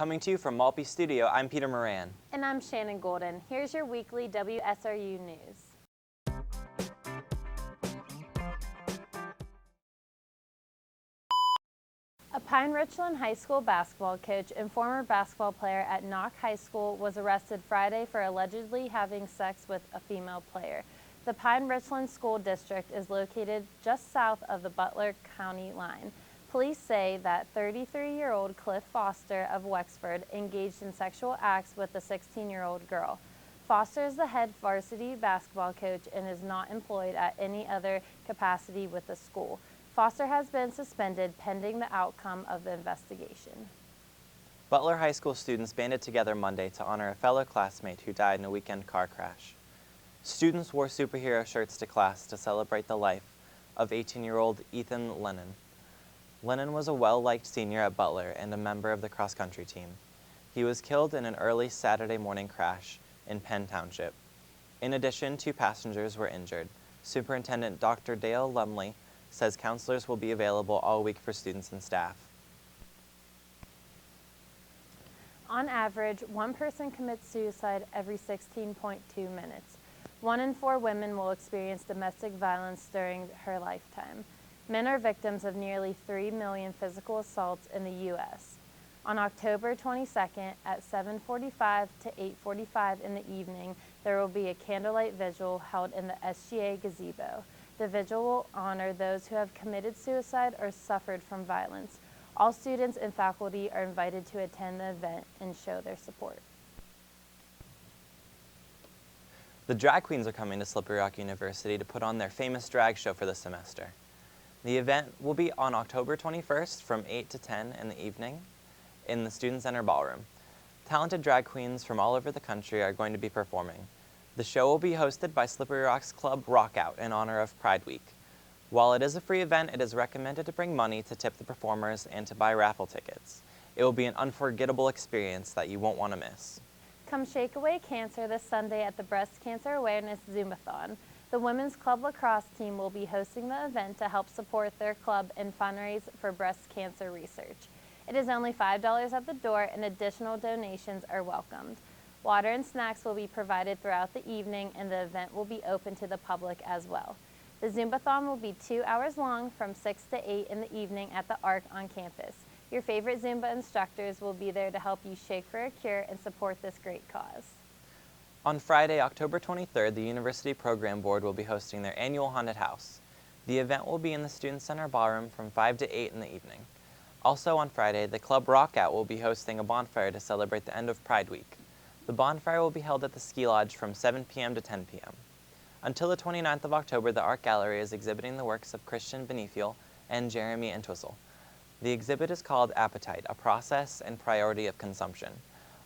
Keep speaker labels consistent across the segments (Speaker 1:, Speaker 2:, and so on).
Speaker 1: Coming to you from Maltby Studio, I'm Peter Moran.
Speaker 2: And I'm Shannon Golden. Here's your weekly WSRU news. A Pine Richland High School basketball coach and former basketball player at Knock High School was arrested Friday for allegedly having sex with a female player. The Pine Richland School District is located just south of the Butler County line. Police say that 33-year-old Cliff Foster of Wexford engaged in sexual acts with the 16-year-old girl. Foster is the head varsity basketball coach and is not employed at any other capacity with the school. Foster has been suspended pending the outcome of the investigation.
Speaker 1: Butler High School students banded together Monday to honor a fellow classmate who died in a weekend car crash. Students wore superhero shirts to class to celebrate the life of 18-year-old Ethan Lennon. Lennon was a well-liked senior at Butler and a member of the cross-country team. He was killed in an early Saturday morning crash in Penn Township. In addition, 2 passengers were injured. Superintendent Dr. Dale Lumley says counselors will be available all week for students and staff.
Speaker 2: On average, one person commits suicide every 16.2 minutes. 1 in 4 women will experience domestic violence during her lifetime. Men are victims of nearly 3 million physical assaults in the U.S. On October 22nd at 7:45 to 8:45 in the evening, there will be a candlelight vigil held in the SGA gazebo. The vigil will honor those who have committed suicide or suffered from violence. All students and faculty are invited to attend the event and show their support.
Speaker 1: The drag queens are coming to Slippery Rock University to put on their famous drag show for the semester. The event will be on October 21st from 8 to 10 in the evening in the Student Center Ballroom. Talented drag queens from all over the country are going to be performing. The show will be hosted by Slippery Rock's Club Rockout in honor of Pride Week. While it is a free event, it is recommended to bring money to tip the performers and to buy raffle tickets. It will be an unforgettable experience that you won't want to miss.
Speaker 2: Come shake away cancer this Sunday at the Breast Cancer Awareness Zoomathon. The Women's Club Lacrosse team will be hosting the event to help support their club and fundraise for breast cancer research. It is only $5 at the door and additional donations are welcomed. Water and snacks will be provided throughout the evening and the event will be open to the public as well. The Zumbathon will be 2 hours long from 6 to 8 in the evening at the ARC on campus. Your favorite Zumba instructors will be there to help you shake for a cure and support this great cause.
Speaker 1: On Friday, October 23rd, the University Program Board will be hosting their annual Haunted House. The event will be in the Student Center Ballroom from 5 to 8 in the evening. Also on Friday, the Club Rockout will be hosting a bonfire to celebrate the end of Pride Week. The bonfire will be held at the Ski Lodge from 7 p.m. to 10 p.m. Until the 29th of October, the Art Gallery is exhibiting the works of Christian Benefiel and Jeremy Entwistle. The exhibit is called Appetite, a Process and Priority of Consumption.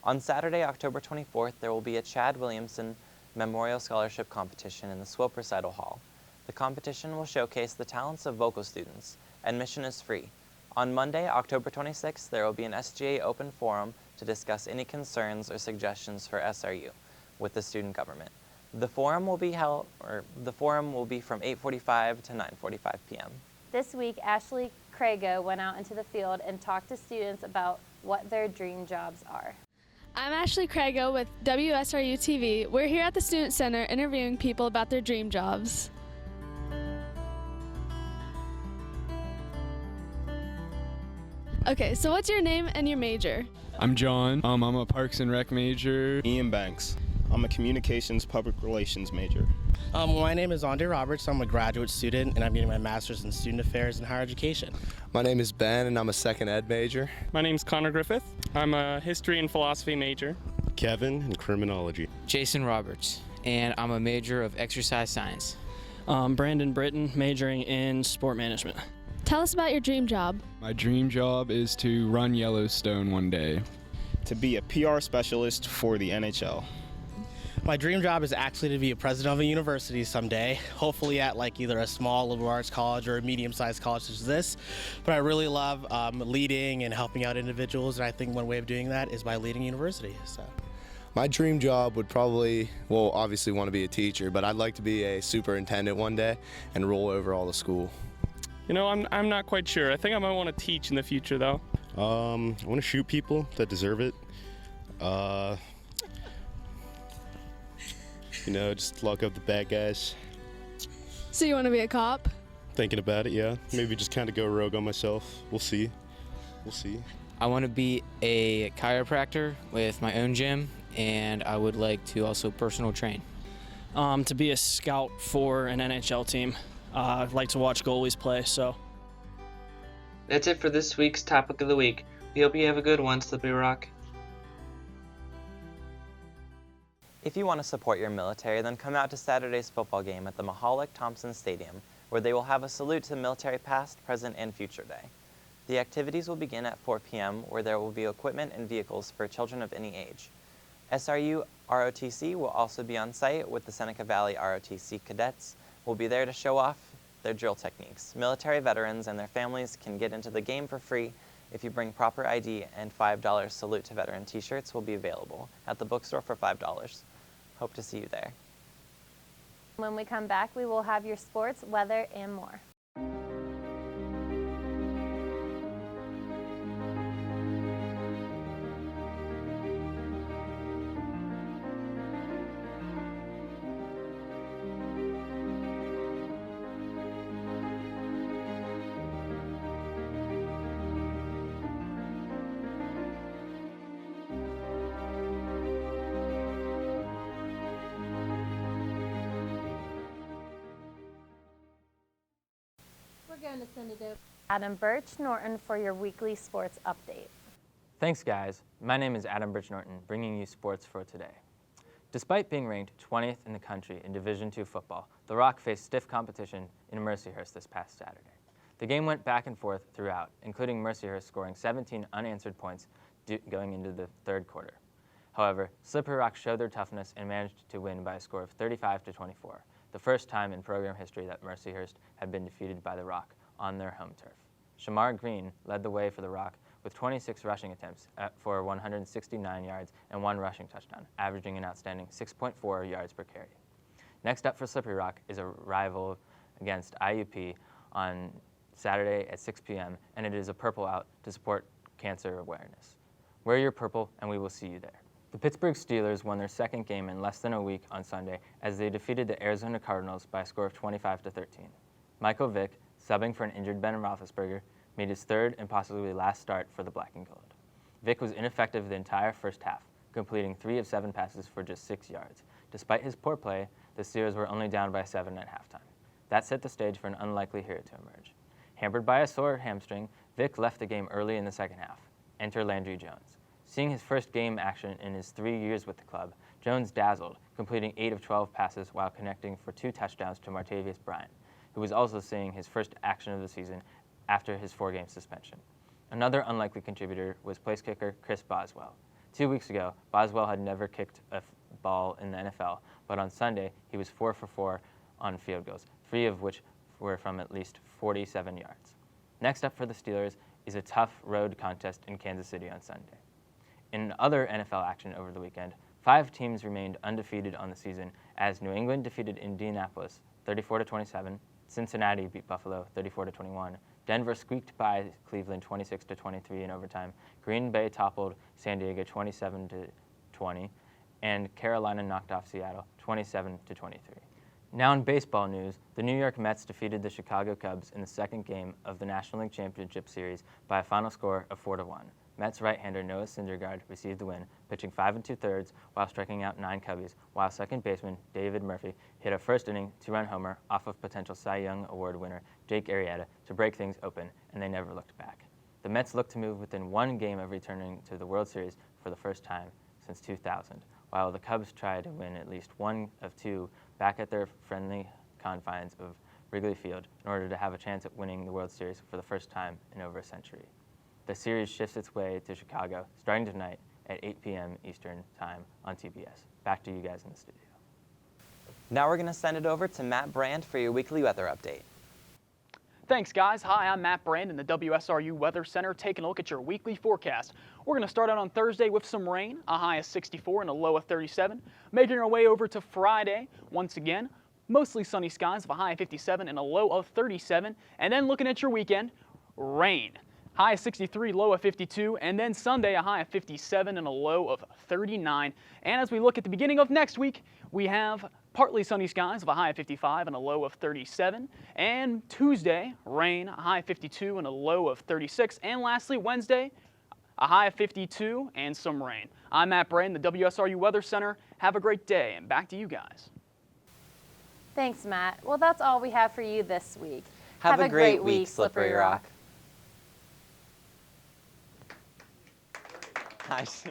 Speaker 1: On Saturday, October 24th, there will be a Chad Williamson Memorial Scholarship Competition in the Swope Recital Hall. The competition will showcase the talents of vocal students. Admission is free. On Monday, October 26th, there will be an SGA open forum to discuss any concerns or suggestions for SRU with the student government. The forum will be from 8:45 to 9:45 p.m.
Speaker 2: This week, Ashley Crago went out into the field and talked to students about what their dream jobs are.
Speaker 3: I'm Ashley Crago with WSRU-TV. We're here at the Student Center interviewing people about their dream jobs. Okay, so what's your name and your major?
Speaker 4: I'm John. I'm a Parks and Rec major.
Speaker 5: Ian Banks. I'm a Communications Public Relations major.
Speaker 6: My name is Andre Roberts. I'm a graduate student, and I'm getting my master's in Student Affairs and Higher Education.
Speaker 7: My name is Ben, and I'm a second ed major.
Speaker 8: My name's Connor Griffith. I'm a History and Philosophy major.
Speaker 9: Kevin in Criminology.
Speaker 10: Jason Roberts, and I'm a major of Exercise Science.
Speaker 11: Brandon Britton, majoring in Sport Management.
Speaker 3: Tell us about your dream job.
Speaker 4: My dream job is to run Yellowstone one day.
Speaker 5: To be a PR specialist for the NHL.
Speaker 6: My dream job is actually to be a president of a university someday, hopefully at like either a small liberal arts college or a medium-sized college such as this. But I really love leading and helping out individuals, and I think one way of doing that is by leading a university. So.
Speaker 7: My dream job would probably, well, obviously want to be a teacher, but I'd like to be a superintendent one day and roll over all the school.
Speaker 8: You know, I'm not quite sure. I think I might want to teach in the future, though.
Speaker 9: I want to shoot people that deserve it. Just lock up the bad guys.
Speaker 3: So you want to be a cop?
Speaker 9: Thinking about it, yeah. Maybe just kind of go rogue on myself. We'll see.
Speaker 10: I want to be a chiropractor with my own gym, and I would like to also personal train.
Speaker 11: To be a scout for an NHL team. I like to watch goalies play, so.
Speaker 12: That's it for this week's Topic of the Week. We hope you have a good one, Slippery Rock.
Speaker 1: If you want to support your military, then come out to Saturday's football game at the Mahalik-Thompson Stadium, where they will have a salute to the military past, present, and future day. The activities will begin at 4 p.m., where there will be equipment and vehicles for children of any age. SRU-ROTC will also be on site, with the Seneca Valley ROTC cadets will be there to show off their drill techniques. Military veterans and their families can get into the game for free if you bring proper ID, and $5 Salute to Veteran t-shirts will be available at the bookstore for $5. Hope to see you there.
Speaker 2: When we come back, we will have your sports, weather, and more. We're going to send it over to Adam Birch Norton for your weekly sports update.
Speaker 13: Thanks, guys. My name is Adam Birch Norton, bringing you sports for today. Despite being ranked 20th in the country in Division II football, the Rock faced stiff competition in Mercyhurst this past Saturday. The game went back and forth throughout, including Mercyhurst scoring 17 unanswered points going into the third quarter. However, Slippery Rock showed their toughness and managed to win by a score of 35-24, the first time in program history that Mercyhurst had been defeated by the Rock on their home turf. Shamar Green led the way for the Rock with 26 rushing attempts for 169 yards and 1 rushing touchdown, averaging an outstanding 6.4 yards per carry. Next up for Slippery Rock is a rival against IUP on Saturday at 6 p.m., and it is a purple out to support cancer awareness. Wear your purple, and we will see you there. The Pittsburgh Steelers won their second game in less than a week on Sunday as they defeated the Arizona Cardinals by a score of 25-13. Michael Vick, subbing for an injured Ben Roethlisberger, made his third and possibly last start for the Black and Gold. Vick was ineffective the entire first half, completing 3 of 7 passes for just 6 yards. Despite his poor play, the Steelers were only down by 7 at halftime. That set the stage for an unlikely hero to emerge. Hampered by a sore hamstring, Vick left the game early in the second half. Enter Landry Jones. Seeing his first game action in his 3 years with the club, Jones dazzled, completing 8 of 12 passes while connecting for 2 touchdowns to Martavius Bryant, who was also seeing his first action of the season after his 4-game suspension. Another unlikely contributor was place kicker Chris Boswell. 2 weeks ago, Boswell had never kicked a ball in the NFL, but on Sunday, he was 4 for 4 on field goals, 3 of which were from at least 47 yards. Next up for the Steelers is a tough road contest in Kansas City on Sunday. In other NFL action over the weekend, 5 teams remained undefeated on the season as New England defeated Indianapolis 34-27, Cincinnati beat Buffalo 34-21, Denver squeaked by Cleveland 26-23 in overtime, Green Bay toppled San Diego 27-20, and Carolina knocked off Seattle 27-23. Now in baseball news, the New York Mets defeated the Chicago Cubs in the second game of the National League Championship Series by a final score of 4-1. Mets right-hander Noah Syndergaard received the win, pitching 5 2/3 while striking out 9 Cubbies, while second baseman David Murphy hit a first-inning 2-run homer off of potential Cy Young Award winner Jake Arrieta to break things open, and they never looked back. The Mets look to move within 1 game of returning to the World Series for the first time since 2000, while the Cubs try to win at least 1 of 2 back at their friendly confines of Wrigley Field in order to have a chance at winning the World Series for the first time in over a century. The series shifts its way to Chicago starting tonight at 8 p.m. Eastern Time on TBS. Back to you guys in the studio.
Speaker 1: Now we're going to send it over to Matt Brand for your weekly weather update.
Speaker 14: Thanks, guys. Hi, I'm Matt Brand in the WSRU Weather Center taking a look at your weekly forecast. We're going to start out on Thursday with some rain, a high of 64 and a low of 37. Making our way over to Friday, once again, mostly sunny skies of a high of 57 and a low of 37. And then looking at your weekend, rain. high of 63, low of 52, and then Sunday a high of 57 and a low of 39. And as we look at the beginning of next week, we have partly sunny skies of a high of 55 and a low of 37. And Tuesday, rain, a high of 52 and a low of 36. And lastly, Wednesday, a high of 52 and some rain. I'm Matt Braden, the WSRU Weather Center. Have a great day, and back to you guys.
Speaker 2: Thanks, Matt. Well, that's all we have for you this week.
Speaker 1: Have a great week, Slippery Rock. Nice.